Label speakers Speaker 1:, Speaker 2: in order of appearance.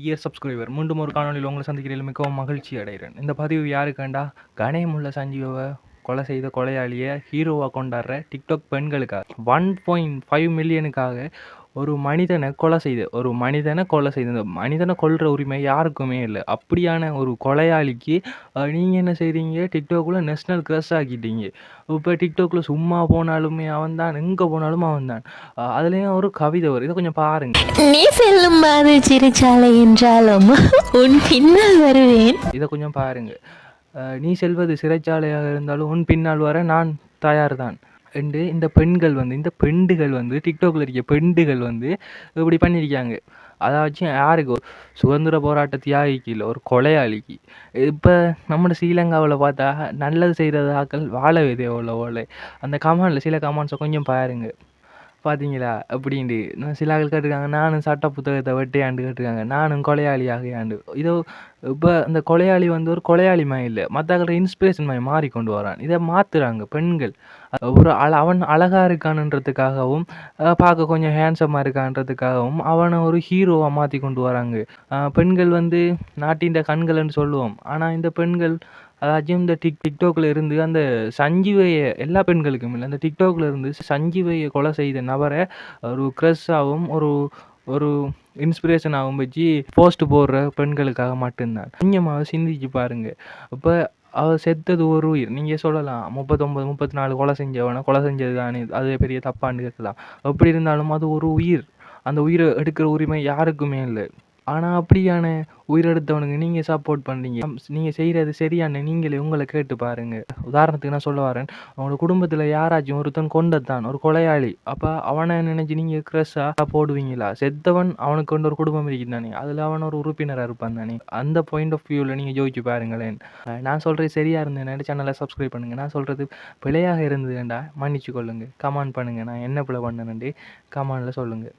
Speaker 1: Dear subscriber, மீண்டும் ஒரு காணொளியில் உங்களை சந்திக்கிறதில் மிகவும் மகிழ்ச்சி அடைகிறேன். இந்த பதிவு யாருக்காண்டா, கணேமுள்ள சஞ்சீவை கொலை செய்த கொலையாளியை ஹீரோவாக கொண்டாடுற டிக்டாக் பெண்களுக்காக 1.5 மில்லியனுக்காக ஒரு மனிதனை கொலை செய்த இந்த மனிதனை கொல்ற உரிமை யாருக்குமே இல்லை. அப்படியான ஒரு கொலையாளிக்கு நீங்கள் என்ன செய்கிறீங்க, டிக்டாக்குள்ளே நேஷ்னல் க்ரஷ் ஆக்கிட்டீங்க. இப்போ டிக்டாக்கில் சும்மா போனாலுமே அவன் தான், எங்கே போனாலும் அவன் தான். அதுலேயும் ஒரு கவிதை வரும், இதை கொஞ்சம் பாருங்கள்.
Speaker 2: நீ செல்லும் பாதை சிறைச்சாலை என்றாலும் உன் பின்னால் வருவேன்.
Speaker 1: இதை கொஞ்சம் பாருங்கள். நீ செல்வது சிறைச்சாலையாக இருந்தாலும் உன் பின்னால் வர நான் தயார் தான் என்று இந்த பெண்டுகள் வந்து டிக்டாக்ல இருக்க பெண்டுகள் வந்து இப்படி பண்ணியிருக்காங்க. அதாச்சும் யாருக்கு, சுதந்திர போராட்ட தியாகிக்கு இல்லை, ஒரு கொலையாளிக்கு. இப்போ நம்ம ஸ்ரீலங்காவில் பார்த்தா நல்லது செய்கிறது ஆக்கள் வாழ விதை ஓலை. அந்த கமாண்டில் சில கமாண்ட்ஸை கொஞ்சம் பாருங்க. பார்த்தீங்களா அப்படின்ட்டு சில ஆக்கள் கேட்டிருக்காங்க, நானும் சட்ட புத்தகத்தை வெட்டையாண்டு கேட்டிருக்காங்க, நானும் கொலையாளியாகையாண்டு. இதோ இப்போ அந்த கொலையாளி வந்து ஒரு கொலையாளி மாதிரி இல்லை, மற்ற இன்ஸ்பிரேஷன் மாதிரி மாறிக்கொண்டு வரான். இதை மாற்றுறாங்க பெண்கள். ஒரு அவன் அழகாக இருக்கானுன்றதுக்காகவும் பார்க்க கொஞ்சம் ஹேண்ட்ஸமாக இருக்கான்றதுக்காகவும் அவனை ஒரு ஹீரோவாக மாற்றி கொண்டு வராங்க. பெண்கள் வந்து நாட்டின் கண்கள்னு சொல்லுவோம். ஆனால் இந்த பெண்கள், அதாச்சும் இந்த டிக்டாக்ல இருந்து அந்த சஞ்சீவையை, எல்லா பெண்களுக்கும் இல்லை, அந்த டிக்டாக்ல இருந்து சஞ்சீவையை கொலை செய்த நபரை ஒரு க்ரஷ்ஷாகவும் ஒரு இன்ஸ்பிரேஷனாகவும் வச்சு போஸ்ட் போடுற பெண்களுக்காக மட்டும்தான். கொஞ்சமாக சிந்திச்சு பாருங்க. இப்போ அவள் செத்தது ஒரு உயிர். நீங்கள் சொல்லலாம் 39 34 கொலை செஞ்சது தானே, அது பெரிய தப்பான்னு கேட்கலாம். எப்படி இருந்தாலும் அது ஒரு உயிர். அந்த உயிரை எடுக்கிற உரிமை யாருக்குமே இல்லை. ஆனால் அப்படியான உயிரெடுத்தவனுக்கு நீங்கள் சப்போர்ட் பண்ணுறீங்க. நீங்கள் செய்கிறது சரியான நீங்களே உங்களை கேட்டு பாருங்கள். உதாரணத்துக்கு நான் சொல்ல வரேன், அவங்களோட குடும்பத்தில் யாராச்சும் ஒருத்தன் கொண்டதான் ஒரு கொலையாளி. அப்போ அவனை நினச்சி நீங்கள் க்ரஷ்ஷாக போடுவீங்களா? செத்தவன் அவனுக்கு கொண்டு ஒரு குடும்பம் இருக்குது தானே, அதில் அவன் ஒரு உறுப்பினராக இருப்பான் தானே. அந்த பாயிண்ட் ஆஃப் வியூவில் நீங்கள் யோசிச்சு பாருங்களேன். நான் சொல்கிறது சரியாக இருந்தேன், சேனலை சப்ஸ்கிரைப் பண்ணுங்கள். நான் சொல்கிறது பிழையாக இருந்ததுண்டா மன்னிச்சு கொள்ளுங்கள். கமெண்ட் பண்ணுங்கள், நான் என்ன பிள்ளை பண்ணேன்ட்டு கமெண்டில் சொல்லுங்கள்.